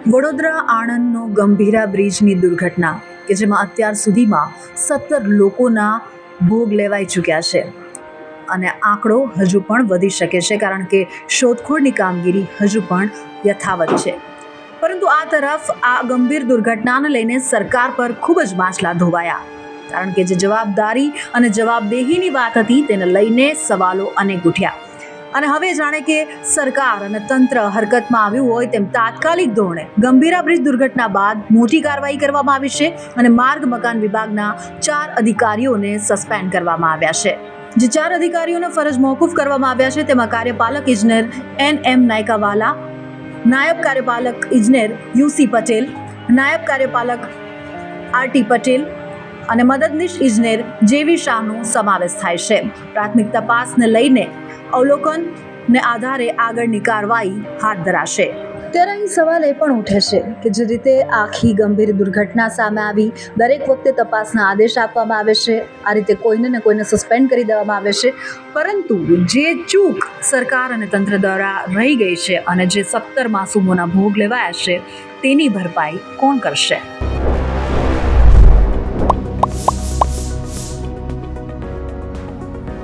વડોદરા આણંદનો ગંભીરા બ્રિજની દુર્ઘટના કે જેમાં અત્યાર સુધીમાં 17 લોકોના ભોગ લેવાઈ ચૂક્યા છે અને આંકડો હજુ પણ વધી શકે છે કારણ કે શોધખોળની કામગીરી હજુ પણ યથાવત છે. પરંતુ આ તરફ આ ગંભીર દુર્ઘટનાને લઈને સરકાર પર ખૂબ જ માછલા ધોવાયા કારણ કે જે જવાબદારી અને જવાબદેહીની વાત હતી તેને લઈને સવાલો અનેક ઉઠ્યા અને હવે જાણે કે સરકાર અને તંત્ર હરકતમાં આવ્યું હોય તેમ તાત્કાલિક ધોરણે ગંભીરા બ્રિજ દુર્ઘટના બાદ મોટી કાર્યવાહી કરવામાં આવી છે અને માર્ગ મકાન વિભાગના 4 અધિકારીઓને સસ્પેન્ડ કરવામાં આવ્યા છે. જે 4 અધિકારીઓને ફરજ મોકૂફ કરવામાં આવ્યા છે તેમાં કાર્યપાલક ઇજનેર NM નાયકાવાલા, નાયબ કાર્યપાલક ઇજનેર UC પટેલ, નાયબ કાર્યપાલક RT પટેલ અને મદદનીશ ઇજનેર JV શાહનો સમાવેશ થાય છે. પ્રાથમિક તપાસને લઈને અવલોકનને આધારે આગળની કાર્યવાહી હાથ ધરાશે. ત્યારે અહીં સવાલ એ પણ ઉઠે છે કે જે રીતે આખી ગંભીર દુર્ઘટના સામે આવી, દરેક વખતે તપાસના આદેશ આપવામાં આવે છે, આ રીતે કોઈને ને કોઈને સસ્પેન્ડ કરી દેવામાં આવે છે, પરંતુ જે ચૂક સરકાર અને તંત્ર દ્વારા રહી ગઈ છે અને જે 17 માસૂમોના ભોગ લેવાયા છે તેની ભરપાઈ કોણ કરશે?